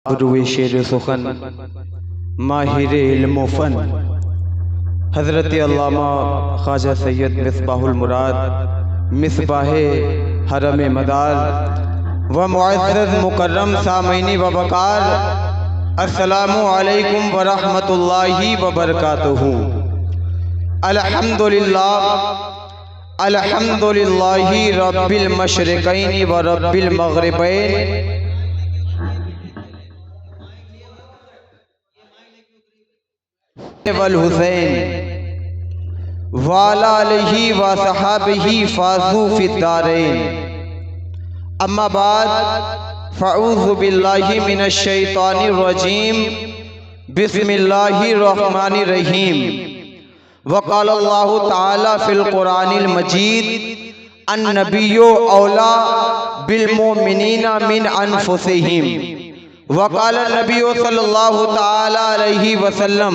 गुरुए शेर सुखन माहिर इल्म फन हज़रत अल्लामा ख्वाजा सैयद मिसबाहुल मुराद मिसबाह हरम मदार व मुअज़्ज़ज़ मुकर्रम सामईनी व वक़ार अस्सलामु अलैकुम व रहमतुल्लाहि व बरकातुहू। अल्हम्दुलिल्लाहि रब्बिल मशरिक़ैनि व रब्बिल मग़रिबैन वल हुसैन वाला अलैहि व सहाबिही फाज़ू फिद्दारैन। अम्मा बाद फ़अऊज़ु बिल्लाहि मिनश शैतानिर रजीम बिस्मिल्लाहिर रहमानिर रहीम। वक़ाल अल्लाहु तआला फ़िल क़ुरानिल मजीद अन्नबिय्यु औला बिल मुमिनीना मिन अनफुसिहिम। वक़ाल नबिय्यु सल्लल्लाहु तआला अलैहि वसल्लम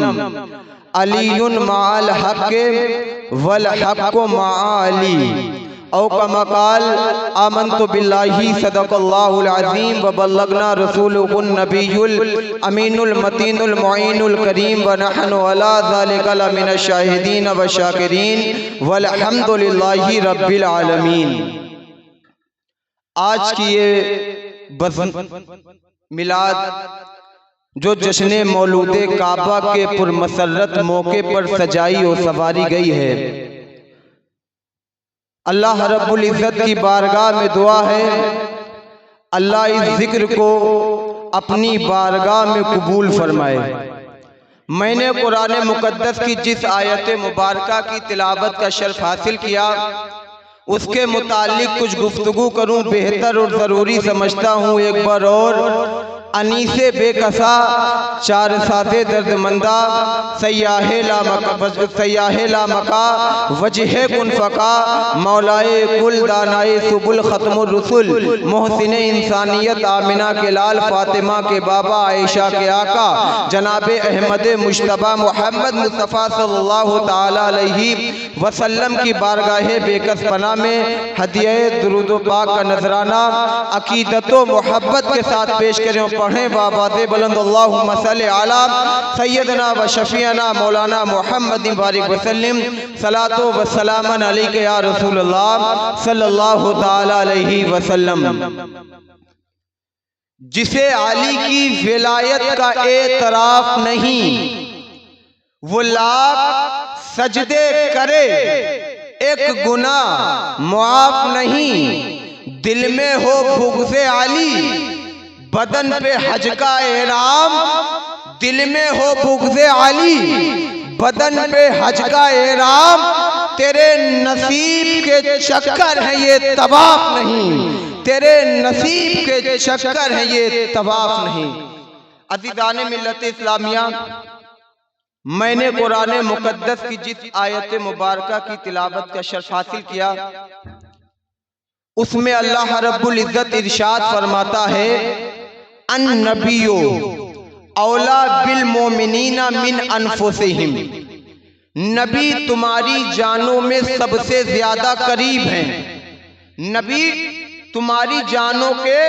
अलीयुन मअल हक़्क़ि वल हक़्क़ु मअ अली औ कमा क़ाल आमन्तु बिल्लाहि सदक़ल्लाहुल अज़ीम व बल्लगना रसूलुहुन नबियुल अमीनुल मतीनुल मुईनुल करीम व नहनु अला ज़ालिका लमिनश शाहिदीन व शाकिरीन वल्हम्दुलिल्लाहि रब्बिल आलमीन। आज की ये मिलाद जो जश्न मौलूदे काबा के पुरमसरत मौके पर सजाई और सवारी गई है, अल्लाह रब्बुल इज़्ज़त की बारगाह में दुआ है अल्लाह इस जिक्र को अपनी बारगाह में कबूल फरमाए। मैंने कुरान मुक़द्दस की जिस आयत मुबारका की तिलावत का शर्फ हासिल किया उसके मुतालिक कुछ गुफ्तगू करूं बेहतर और ज़रूरी समझता हूं। एक बार और अनीसे बेकसा चार साथे दर्दमंदा सयाहे ला मका वजह कुन फ़का मौलाए कुल दानाए सुबुल ख़त्मुर रसूल मोहसिन इंसानियत आमिना के लाल फ़ातिमा के बाबा आयशा के आका जनाब अहमद मुश्तबा मोहम्मद मुस्तफ़ा सल्लल्लाहु ताला अलैहि वसल्लम की बारगाह बेकस पना में हदिया दुरूद पाक का नजराना अकीदत व मोहब्बत के साथ पेश करें। पढ़ें बाबादे बुलंद अल्लाहुम्मा सल्लि अला सय्यदना व शफीअना मौलाना मुहम्मद बारिक वसल्लम सलातो व सलामन अलैका या रसूल अल्लाह सल्लल्लाहु ताला अलैहि वसल्लम। जिसे आली की विलायत का एतराफ नहीं वो लाख सजदे करे एक गुनाह मुआफ नहीं। दिल में हो बुग़्ज़े आली बदन पे हज का एहराम, दिल में हो बुग़्ज़े आली बदन पे हज का एहराम। तेरे नसीब के चक्कर है ये तवाफ नहीं, तेरे नसीब के चक्कर है ये तवाफ नहीं। अज़ीज़ान मिल्लत इस्लामिया, मैंने कुरान मुक़द्दस की जिस आयत मुबारका की तिलावत का शर्फ हासिल किया उसमें अल्लाह रब्बुल इज़्ज़त इरशाद फरमाता है अन्नबिय्यु औला बिल मोमिनीना मिन अनफुसिहिम। नबी तुम्हारी जानों में सबसे ज्यादा करीब हैं, नबी तुम्हारी जानों के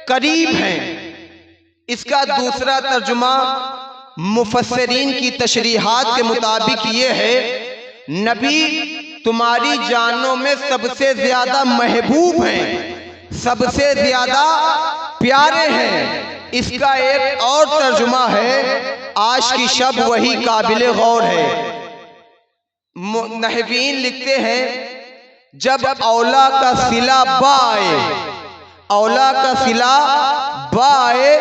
करीब हैं। इसका दूसरा तर्जुमा मुफस्सिरीन की तशरीहात के मुताबिक ये है नबी तुम्हारी जानों में सबसे ज्यादा महबूब हैं, सबसे ज्यादा प्यारे हैं। इसका एक और तर्जुमा है आज की शब वही काबिल गौर है। नहवीन लिखते हैं जब औला का सिला बा आए, औला का सिला बा आए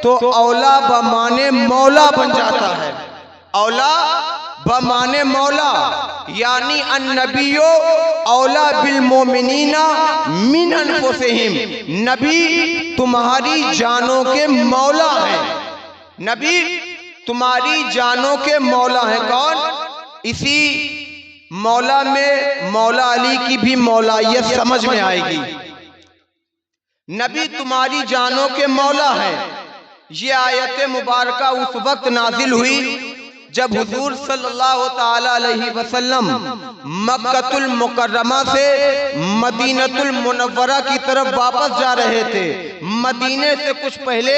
तो औला बमाने मौला बन जाता है। औला बमाने मौला यानी अन्नबियो औला बिल मोमिनीना मिन अनफुसिहिम। नबी तुम्हारी जानों के मौला हैं, नबी तुम्हारी जानों के मौला हैं। कौन? इसी मौला में मौला अली की भी मौलायत समझ में आएगी। नबी तुम्हारी जानों के मौला हैं। ये आयत मुबारका उस वक्त नाजिल हुई जब हुजूर सल्लल्लाहु ताला अलैहि वसल्लम मक्कतुल मुकर्रमा से मदीनतुल मुनव्वरा की तरफ वापस जा रहे थे। मदीने से कुछ पहले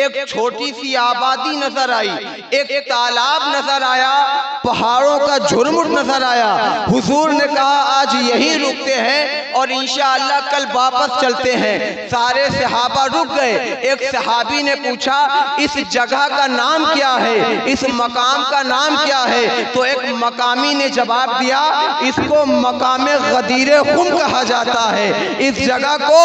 एक छोटी सी आबादी नजर आई, एक तालाब नजर आया, पहाड़ों का झुरमुट नजर आया। हुजूर ने कहा आज यहीं रुकते हैं और इंशाअल्लाह कल वापस चलते हैं। सारे सहाबा रुक गए। एक सहाबी ने पूछा इस जगह का नाम क्या है, इस मकाम का नाम क्या है? तो एक मकामी ने जवाब दिया इसको मकामे गदीर खुम कहा जाता है, इस जगह को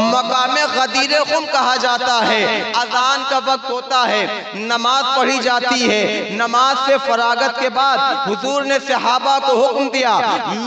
मकामे गदीर खुम कहा जाता है। अजान का वक्त होता है, नमाज पढ़ी जाती है। नमाज से फरागत के बाद हुजूर ने सहाबा को हुक्म दिया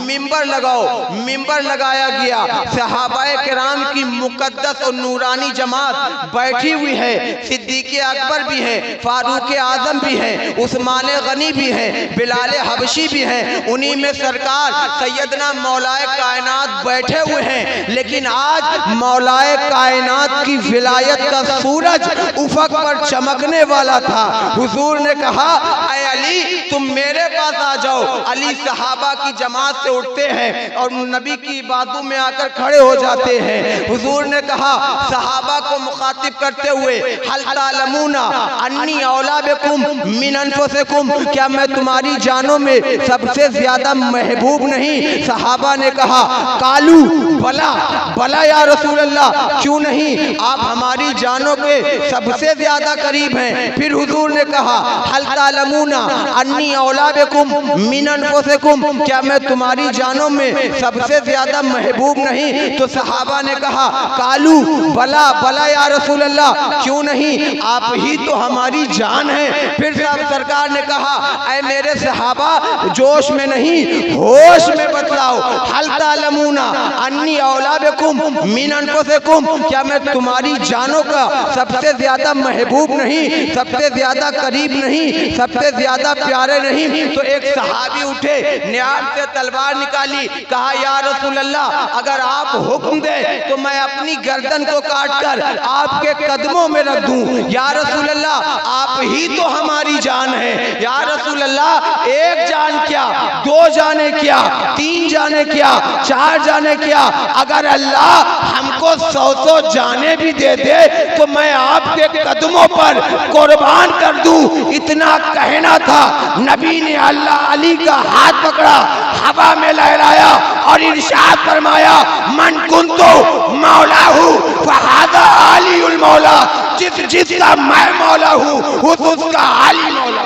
मिंबर लगाओ। मिंबर लगाया गया। सहाबाए किराम की मुकद्दस और नूरानी जमात बैठी हुई है। सिद्दीक़ अकबर भी है, फारूक आजम भी है, उस्मान गनी भी है, बिलाल हबशी भी है। उन्हीं में सरकार सैयदना मौलाए कायनात बैठे हुए हैं। लेकिन आज मौलाए कायनात की विलायत का सूरज उफक पर चमकने वाला था। हुजूर ने कहा ऐ अली तुम मेरे पास आ जाओ। अली सहाबा की जमात से उठते हैं और नबी की बातों में आकर खड़े हो जाते हैं। हुजूर ने कहा सहाबा को मुखातिब करते हुए हल तालमूना अन्नी औला बिकुम मिन अनफुसिकुम, क्या मैं तुम्हारी जानों में सबसे ज्यादा महबूब नहीं? सहाबा ने कहा कालू बला बला या रसूल अल्लाह, क्यों नहीं, आप हमारी जानों के सबसे ज्यादा करीब हैं। फिर हुजूर ने कहा हल तालमूना अन्नी औला बिकुम मिन अनफुसिकुम, क्या मैं तुम्हारी जानों में सबसे ज्यादा महबूब नहीं? तो सहाबा ने कहा कालू बला बला या रसूल अल्लाह, क्यों नहीं, आप ही तो हमारी जान है। फिर सरकार ने कहा ऐ मेरे सहाबा जोश में नहीं होश में बतलाओ, हल तालमूना अन्नी औला बिकुम मिन अनफुसिकुम, क्या मैं तुम्हारी जानों का सबसे ज्यादा महबूब नहीं, सबसे ज्यादा करीब नहीं, सबसे ज्यादा प्यारे नहीं? तो एक सहाबी उठे, न्याब से तलवार निकाली, कहा या रसूल अल्लाह अगर आप हुक्म दे तो मैं अपनी गर्दन को काटकर आपके कदमों में रख दूं। या रसूल अल्लाह आप ही तो हमारी जान है। या रसूल अल्लाह एक जान क्या, दो जाने क्या, तीन जाने क्या, चार जाने क्या, अगर अल्लाह हमको 100 जाने भी दे दे तो मैं आपके कदमों पर कुर्बान कर दूं। इतना कहना था, नबी ने अल्लाह अली का हाथ पकड़ा, हवा में लहराया और इरशाद फरमाया मन कुंतो मौलाहू फहादा अलीउल मौला, जिसका मैं मौला हूँ उसका अली मौला।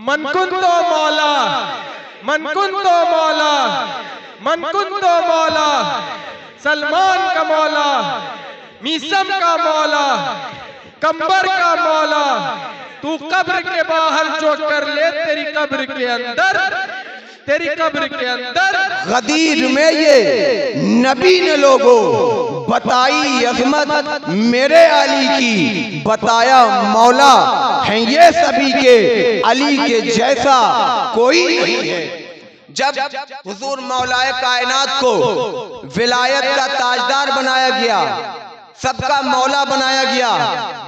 मन कुंतो मौला, मन कुंतो मौला, मन कुंतो मौला, सलमान का मौला, मीसम का मौला, कंबर का मौला, तू कब्र के बाहर जो कर ले तेरी कब्र के अंदर, तेरी कब्र के अंदर। गदीर में ये नबी ने लोगों बताई अज़मत मेरे अली की, बताया मौला हैं ये सभी के, अली के जैसा कोई नहीं है। जब हुजूर मौलाए कायनात को विलायत का ताजदार बनाया गया, सबका मौला बनाया गया,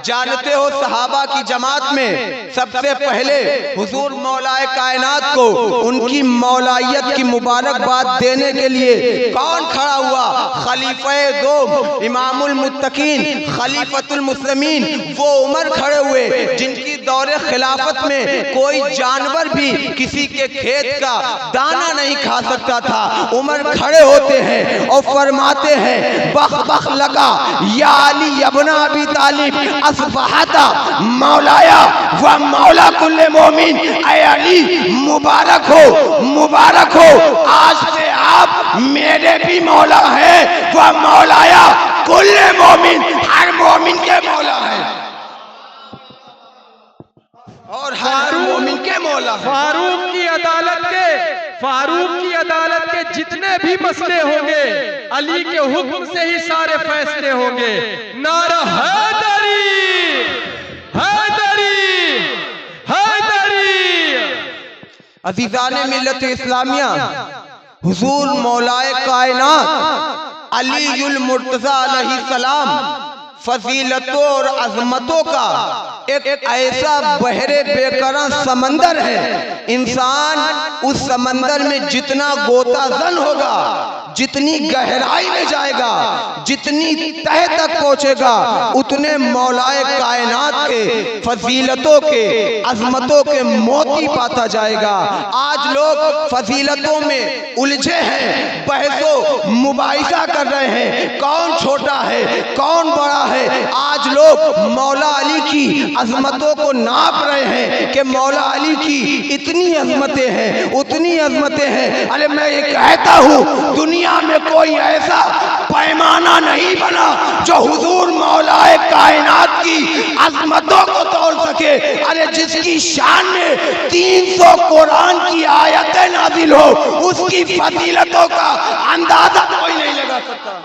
जानते हो सहाबा की जमात में सबसे पहले हुजूर मौलाए कायनात को उनकी मौलायत की मुबारकबाद देने के लिए कौन खड़ा हुआ? खलीफे दो इमामुल मुत्तकीन खलीफतुल मुस्लिमीन वो उमर खड़े हुए, जिनकी दौरे खिलाफत में कोई जानवर भी किसी के खेत का दाना नहीं खा सकता था। उमर खड़े होते हैं और फरमाते हैं बख बख लगा या अली अबना अबी तालिब असबहता मौलाया व मौला कुल्ले मोमिन, ऐ अली मुबारक हो, मुबारक हो, आज से आप मेरे भी मौला हैं व मौलाया कुल्ले मोमिन, हर मोमिन के मौला है और हर मोमिन के मौला। फारूक की अदालत के, फारूक की अदालत के जितने भी मसले होंगे अली के हुक्म से ही सारे फैसले होंगे। नारा हैदरी, हैदरी, हैदरी। अज़ीज़ाने मिल्लत इस्लामिया, हुजूर मौलाए कायनात अलीयुल मुर्तज़ा अलैहिस्सलाम फजीलतों और अजमतों का एक ऐसा बहरे बेकरां समंदर है। इंसान उस समंदर में जितना गोताजन होगा, जितनी गहराई में जाएगा, जितनी तह तक पहुंचेगा, उतने मौलाए कायनात के फजीलतों के अजमतों के मोती पाता जाएगा। आज लोग फजीलतों में उलझे हैं, बहसो मुबाहिसा कर रहे हैं, कौन छोटा है कौन बड़ा है। आज लोग मौला अली की अजमतों को नाप रहे हैं कि मौला अली की इतनी अजमतें हैं, उतनी अजमतें हैं। अरे मैं ये कहता हूँ, दुनिया में कोई ऐसा पैमाना नहीं बना जो हुजूर मौलाए कायनात की अजमतों को तोड़ सके। अरे जिसकी शान में 300 कुरान की आयतें नाजिल हो, उसकी फजीलतों का अंदाजा कोई नहीं लगा सकता।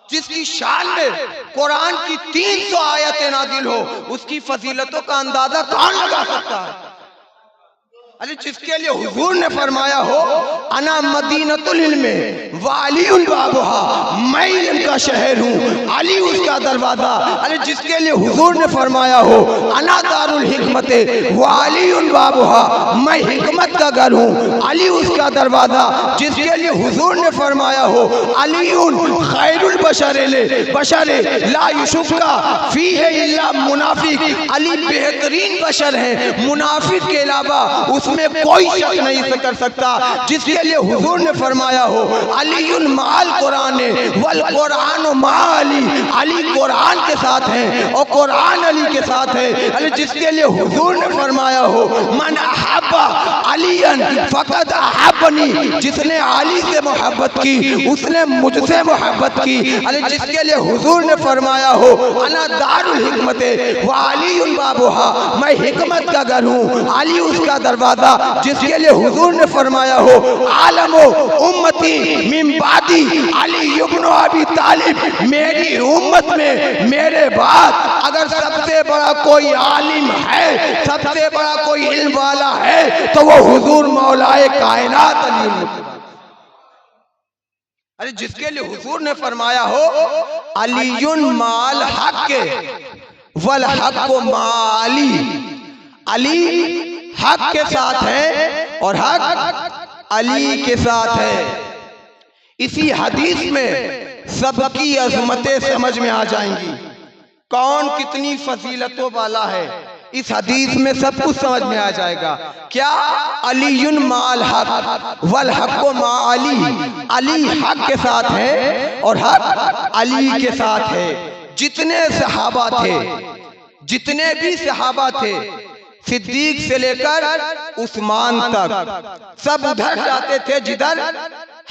जिसकी शान में कुरान की 300 आयतें नाजिल हो, उसकी फजीलतों का अंदाजा कौन लगा सकता है। अरे जिसके लिए हुजूर ने फरमाया हो, अना मदीनतुल इल्म व अलीउल बाबुहा, मैं इल्म का शहर हूँ, अली उसका दरवाजा। अरे जिसके लिए हुजूर ने फरमाया हो, अना दारुल हिकमत व अलीउल बाबुहा, मैं हिकमत का घर हूँ, अली उसका दरवाजा। जिसके लिए हुजूर ने फरमाया हो, अलीउन खैरुल बशर ला युशुका फीह इल्ला मुनाफिक, अली बेहतरीन बशर है, मुनाफिक के अलावा उसमें कोई शक नहीं कर सकता। जिसके लिए हुजूर ने फरमाया हो, अलीउन माल कुरान वल कुरान मा अली, अली कुरान के साथ है और कुरान अली के साथ है। अरे जिसके लिए हुजूर ने फरमाया हो, मन अहब्बा अलीयन फकद अहब्बनी, जिसने अली से मोहब्बत की उसने मुझसे मोहब्बत की। अरे जिसके लिए हुजूर ने फरमाया हो, अना दारुल हिकमत व अलीउल बाबुहा, मैं हिकमत का घर हूँ, अली उसका दरवाजा। जिसके लिए हुजूर ने फरमाया हो, आलमो उम्मती मिन बादी अली इब्न अबी तालिब, मेरी उम्मत में मेरे बाद अगर सबसे बड़ा कोई आलिम है, सबसे बड़ा कोई इल्म वाला है, तो वो हुजूर मौलाए कायनात अली। अरे जिसके लिए हुजूर ने फरमाया हो, अलीयुन माल हक वल हक माली, अली हक के साथ है और हक अली के साथ है। इसी हदीस में सबकी अजमतें समझ में आ जाएंगी, कौन कितनी फजीलतों वाला है। इस हदीस में सब कुछ समझ में आ जाएगा। क्या? अलीयुन माल हक वल हक मा अली, अली हक के साथ है और हक अली के साथ है। जितने सहाबा थे, जितने भी सहाबा थे, सिद्दीक से लेकर उस्मान तक, सब उधर जाते थे जिधर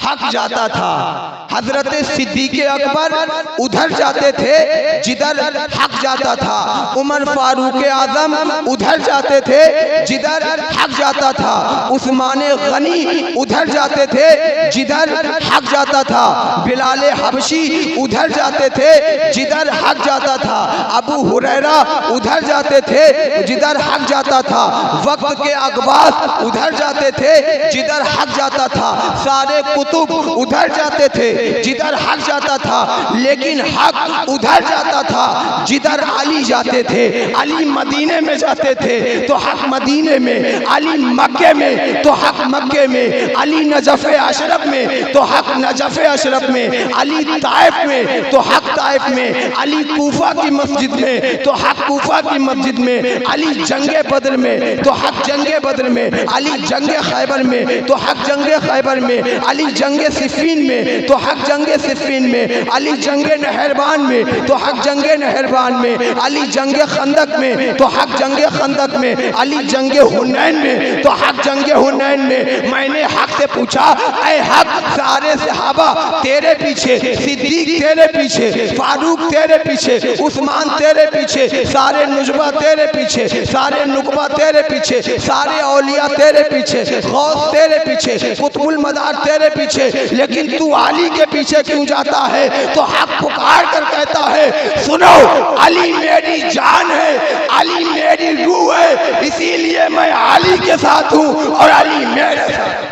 हक जाता था। हजरत सिद्दीक अकबर उधर जाते थे जिधर हक जाता था। उमर फारूक आजम उधर जाते थे जिधर हक जाता था। उस्मान गनी उधर जाते थे जिधर हक जाता था। बिलाल हबशी उधर जाते थे जिधर हक जाता था। अबू हुरैरा उधर जाते थे जिधर हक जाता था। वक्त के अकबास उधर जाते थे जिधर हक जाता था। सारे कुतुब उधर जाते थे जिधर हक जाता था, लेकिन हक उधर जाता था जिधर अली जाते थे। अली मदीने में जाते थे तो हक मदीने में, अली मक्के में तो हक मक्के में, अली नजफ अशरफ में तो हक नजफ अशरफ में, अली ताइफ में तो हक ताइफ में, अली कूफा की मस्जिद में तो हक कूफा की मस्जिद में, अली जंगे बद्र में तो हक जंगे बद्र में, अली जंगे खैबर में तो हक जंगे खैबर में, अली जंगे सिफीन में तो हक जंगे सिफीन में, अली जंगे नहरबान में तो हक जंगे नहरबान में, अली जंगे खंदक में तो हक जंगे खंदक में, अली जंगे हुनैन में तो हक जंगे हुनैन में। मैंने हक से पूछा, ऐ हक, सारे सहाबा तेरे पीछे, सिद्दीक तेरे पीछे, फारूक तेरे पीछे, उस्मान तेरे पीछे, सारे नुजबा तेरे पीछे, सारे नुकबा तेरे पीछे, सारे औलिया तेरे पीछे, गौस तेरे पीछे, कुतुबुल मदार तेरे पीछे, लेकिन तू अली के पीछे क्यों जाता है? तो हक पुकार कर कहता है, सुनो, अली मेरी जान है, अली मेरी रूह है, इसीलिए मैं अली के साथ हूं और अली मेरे साथ।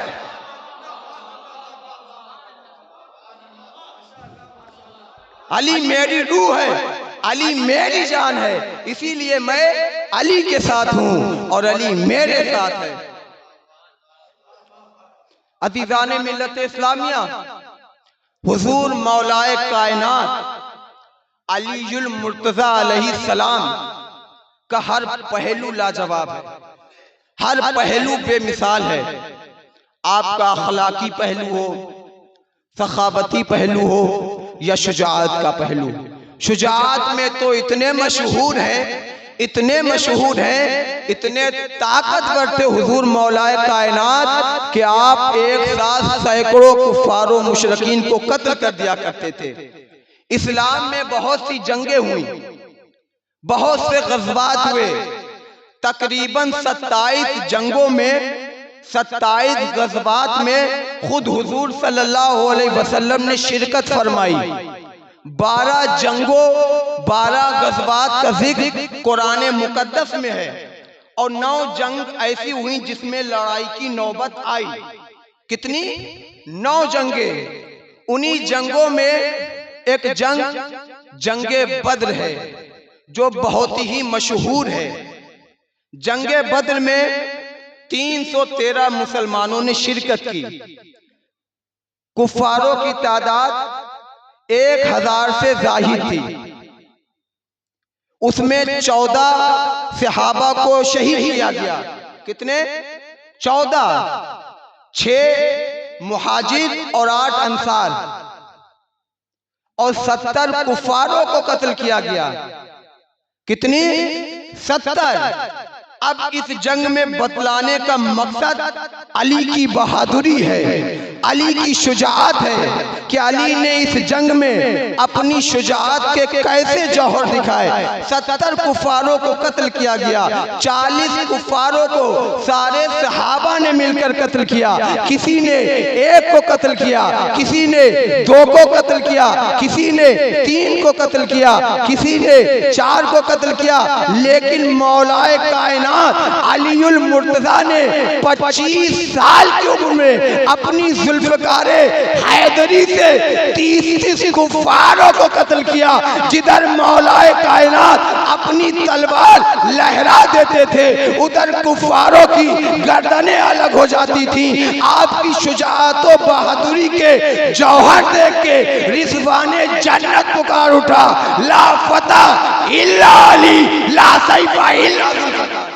अली मेरी रूह है, अली मेरी जान है, इसीलिए मैं अली के साथ हूं और अली मेरे साथ है। अज़ीज़ान मिल्लत इस्लामिया, हुजूर मौलाए कायनात अलीयुल मुर्तज़ा अलैहिस्सलाम का हर पहलू लाजवाब है, हर पहलू बेमिसाल है। आपका अखलाकी पहलू हो, सखावती पहलू हो या शुजाअत का पहलू। शुजाअत में तो इतने मशहूर हैं, इतने मशहूर हैं, इतने ताकतवर थे हुजूर मौलाए कायनात कि आप एक साथ सैकड़ों कुफ्फारों मुशरिकीन को कत्ल कर दिया करते थे। इस्लाम में बहुत सी जंगें हुई, बहुत से गज़वात हुए, तकरीबन 27 जंगों में, 27 गज़वात में खुद हुजूर सल्लल्लाहु अलैहि वसल्लम ने शिरकत फरमाई। 12 जंगों, 12 गज़वात का जिक्र कुरान मुकद्दस में है और 9 जंग ऐसी हुई जिसमें लड़ाई की नौबत आई। कितनी? 9 जंगें। उन्हीं जंगों में एक जंगे बद्र है जो बहुत ही मशहूर है। जंगे बद्र में 313 मुसलमानों ने शिरकत की। कुफ्फारों की तादाद 1000 से जाहिद थी। उसमें 14 सहाबा को शहीद किया गया। कितने? 14। 6 मुहाजिर और 8 अंसार और 70 कुफ्फारों को कत्ल किया गया। कितनी? 70। अब इस जंग में बतलाने का मकसद अली की बहादुरी है, अली की शुजाअत है कि अली ने इस जंग में अपनी शुजाअत के कैसे जौहर दिखाए। 70 कुफ्फारों को कत्ल किया गया। 40 कुफ्फारों को सारे सहाबा ने मिलकर कत्ल किया। किसी ने 1 को कत्ल किया, किसी ने 2 को कत्ल किया, किसी ने 3 को कत्ल किया, किसी ने 4 को कत्ल किया। लेकिन मौलाए कायनात अलीयुल मुर्तज़ा ने 25 साल की उम्र में अपनी जुल्फ़कारे हैदरी से 30 कुफ्फारों को कत्ल किया। जिधर मौलाए कायनात अपनी तलवार लहरा देते थे, उधर कुफ्फारों की गर्दनें अलग हो जाती थी। आपकी शुजाअत और बहादुरी के जौहर देख के रिज़वाने जन्नत पुकार उठा, ला फतह इल्ला अली, ला सैफ़ इल्ला ज़ुल्फ़िकार।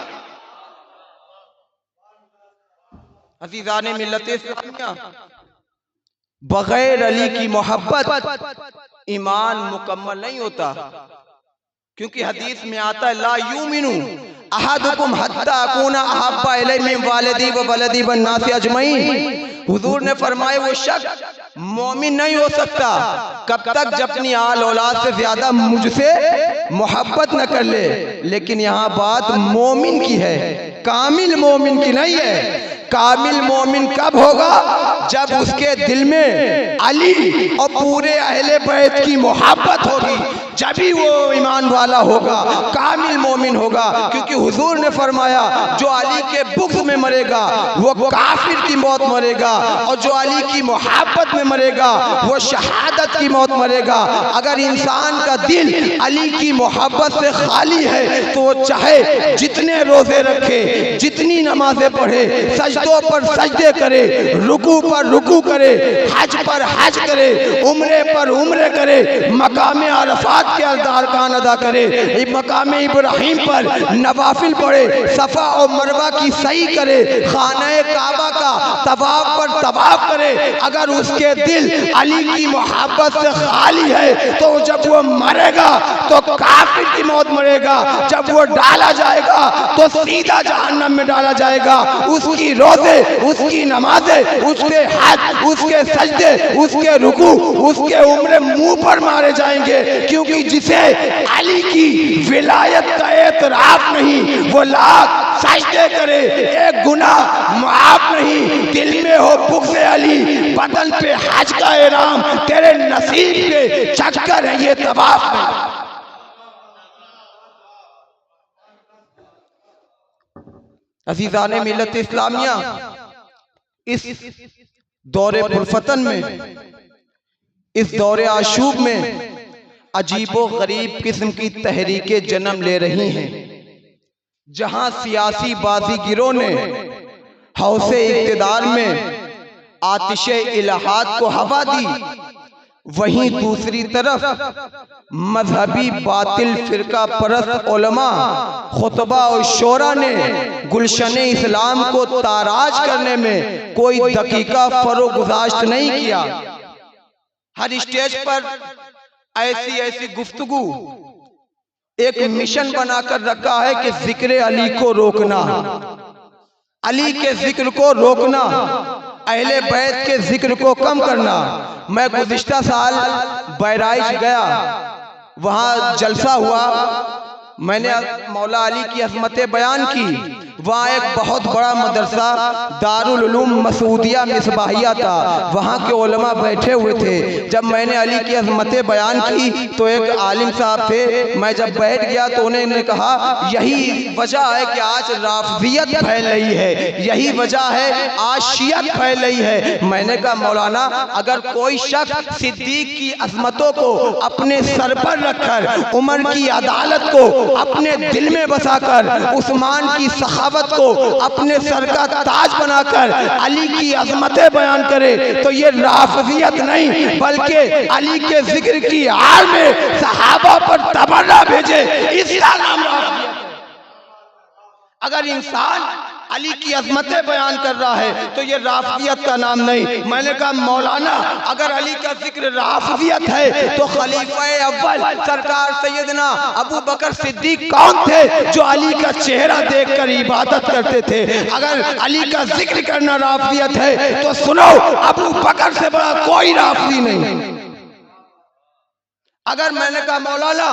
अज़ीज़ाने मिल्लत इस्लामिया, बगैर अली की मोहब्बत ईमान मुकम्मल नहीं होता। क्योंकि हदीस में आता है, ला युमिनु अहदुकुम हत्ता अकूना अहब्बा इलैहि मिन वालिदी व वलदी वन नासि अजमईन। हुजूर ने फरमाया वो शख्स मोमिन नहीं हो सकता कब तक जब अपनी आल औलाद से ज्यादा मुझसे मोहब्बत न कर ले। लेकिन यहाँ बात मोमिन की है, कामिल मोमिन की नहीं है। कामिल मोमिन कब होगा? जब उसके दिल में अली और पूरे अहले बैत की मोहब्बत होगी, जभी वो ईमान वाला होगा, कामिल मोमिन होगा। क्योंकि हुजूर ने फरमाया, जो अली के बुग़्ज़ में मरेगा वो काफिर की मौत मरेगा, और जो अली की मोहब्बत में मरेगा वो शहादत की मौत मरेगा। अगर इंसान का दिल अली की मोहब्बत से खाली है तो वो चाहे जितने रोजे रखे, जितनी नमाजें पढ़े, सजदों पर सजदे करे, रुकू पर रुकू करे, हज पर हज करे, उम्रे पर उम्रे करे, मकामे अरफात के अरकान अदा करे, मकामे इब्राहिम पर नवाफिल पढ़े, सफा और मरवा की सही करे, खाने काबा का तवाफ पर तवाफ करे। अगर उसके दिल अली की मोहब्बत से खाली है तो जब वो मरेगा तो काफिर की मौत मरेगा। जब वो डाला जाएगा तो सीधा जहन्नम में डाला जाएगा। उसकी रोजे, उसकी नमाजें, उसके हज, उसके सजदे, उसके रुकू, उसके उम्रे मुंह पर मारे जाएंगे। क्योंकि जिसे अली की विलायत का एतराफ नहीं, वो लाख सजदे करे, एक गुनाह माफ नहीं। दिल में हो बुग़्ज़ अली, बदन पे हज का एहराम, तेरे नसीब के चक्कर है ये तवाफ में। अज़ीज़ाने मिल्लत इस्लामिया, इस दौरे पुरफतन में, इस दौरे आशूब में अजीबो गरीब किस्म की तहरीकें जन्म ले रही हैं। जहां सियासी बाजीगिरों ने हौसे इक़्तिदार में आतिशे इलाहाद को हवा दी, वहीं दूसरी तरफ मजहबी बातिल फिरका परस्त उलमा, खुतबा और शोरा ने गुलशन इस्लाम को ताराज करने में कोई दकीका फरोगुज़ाश्त नहीं किया। हर स्टेज पर ऐसी ऐसी गुफ्तगू एक मिशन बनाकर रखा है कि जिक्र अली को रोकना, अली के जिक्र को रोकना, अहले बैत के जिक्र को कम करना। मैं गुज़िश्ता साल बहराइच गया, वहाँ जलसा हुआ, मैंने मौला अली की अज़मतें बयान की। वहाँ एक बहुत बड़ा मदरसा दारुल उलूम मसूदिया मिसबाहिया था, वहाँ के उलमा बैठे हुए थे। जब मैंने अली की अज़मतें बयान की तो एक आलिम साहब थे, मैं जब बैठ गया तो उन्होंने कहा यही वजह है कि आज राफ़ियत फैल रही है, यही वजह है आज शियत फैल रही है। मैंने कहा मौलाना, अगर कोई शख्स सिद्दीक की अज़मतों को अपने सर पर रखकर, उमर की अदालत को अपने दिल में बसाकर, उस्मान की सखावत को अपने सर का ताज बनाकर अली की अज़मतें बयान करे तो ये राफ़ियत नहीं बल्कि अली के जिक्र की आड़ में सहाबा पर तबर्रा भेजे, इसका नाम राफ़ियत है। अगर इंसान अली की अज़मतें बयान कर रहा है तो ये राफ़ियत का नाम नहीं। मैंने कहा मौलाना, अगर अली का जिक्र राफ़ियत है तो खलीफा अव्वल सरकार सैयदना अबू बकर सिद्दीक कौन थे जो अली का चेहरा देखकर इबादत करते थे? अगर अली का जिक्र करना राफ़ियत है तो सुनो, अबू बकर से बड़ा कोई राफ़ी नहीं। अगर मैंने कहा मौलाना,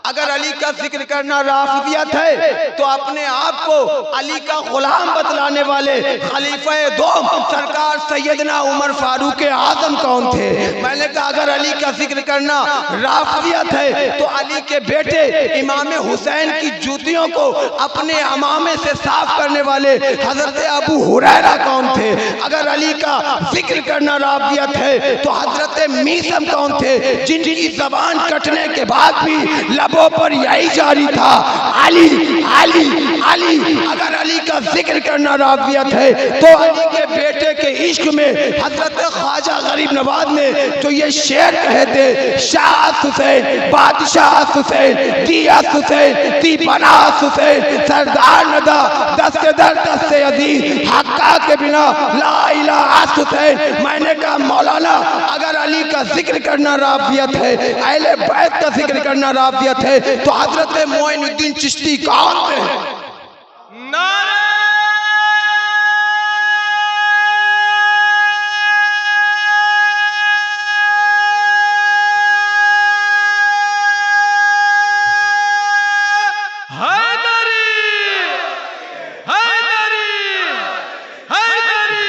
अगर अली का जिक्र करना राफ़ियत है तो अपने आप को अली का गुलाम बतलाने वाले खलीफा दो सरकार सैयदना उमर फारूक आज़म कौन थे? मैंने कहा अगर अली का जिक्र करना राफ़ियत है तो अली के बेटे इमाम हुसैन की जूतियों को अपने अमामे से साफ करने वाले हजरत अबू हुरैरा कौन थे? अगर अली का जिक्र करना राफ़ियत है तो हजरत मीसम कौन थे जिनकी जबान कटने के बाद भी लबों पर यही जारी था, अली अली अली। अगर अली का जिक्र करना राफ़ियत है तो अली के बेटे के इश्क में हजरत ख्वाजा गरीब नवाज ने जो ये शेर कहे थे, शाह हुसैन बादशाह हुसैन दिया हुसैन दीपना हुसैन सरदार नदा दस्ते दर दस्ते अजीज हक्का के बिना ला इलाहा हुसैन। मैंने कहा मौलाना, अगर अली का जिक्र करना राफ़ियत है, अहले बैत का जिक्र करना राफ़ियत है तो हजरत मोइनुद्दीन चिश्ती कौन थे? नारे हैदरी हैदरी हैदरी।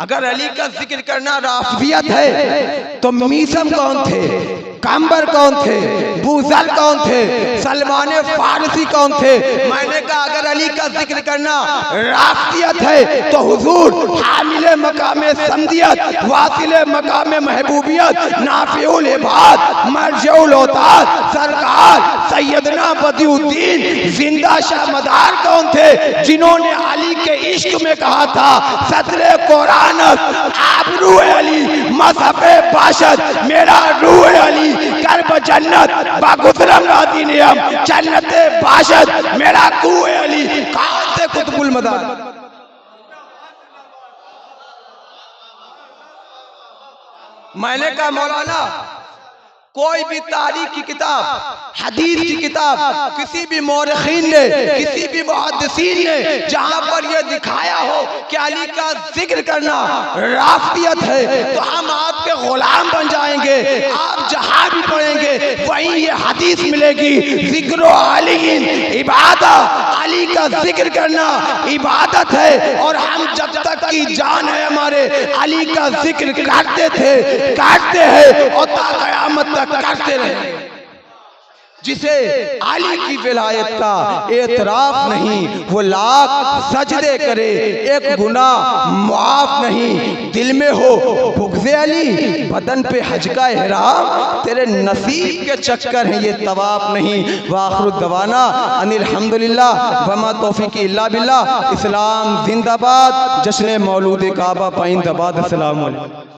अगर अली का जिक्र करना राफ़ियत है तो मीसम कौन थे, काम्बर कौन थे, बूजल कौन थे, सलमान फारसी कौन थे? मैंने कहा अगर अली का जिक्र करना राफ़ियत है तो हुजूर हामिले मकामे समदियत, वासिले मकामे महबूबियत, नाफिउल इबाद, मरजउल औताद सरकार सैयदना बदिउद्दीन जिंदा शाह मदार कौन थे जिन्होंने अली के इश्क में कहा था सदरे कुरान आबरू अली मज़हबे बाशद मेरा रूह अली कर्ब जन्नत बागुदरम रादी नियम जन्नते बाशद मेरा कुए अली। कौन थे कुतुबुल मदार? मैंने कहा मौलाना, कोई भी तारीख की किताब, हदीस की किताब, किसी भी मौरखीन ने, किसी भी मुहद्दिसीन ने जहां पर यह दिखाया हो कि अली का जिक्र करना राफ़ियत है तो हम आपके गुलाम बन जाएंगे। आप जहां भी पढ़ेंगे वहीं ये हदीस मिलेगी, जिक्र अली इबादत, अली का जिक्र करना इबादत है और हम जब तक की जान है हमारे अली का जिक्र करते थे, करते हैं और ता क़यामत तक करते रहे। जिसे अली की विलायत का एतराफ नहीं, वो लाख सजदे करे एक गुनाह मुआफ नहीं। दिल में हो बुग़्ज़े अली, बदन पे हज का एहराम, तेरे नसीब के चक्कर हैं ये तवाफ नहीं। वाखिरु दवाना अनिल हम्दुलिल्लाह वमा तौफीकी इल्ला बिल्लाह। इस्लाम जिंदाबाद, जश्न मौलूद काबा पाइंदाबाद। अस्सलामु अलैकुम।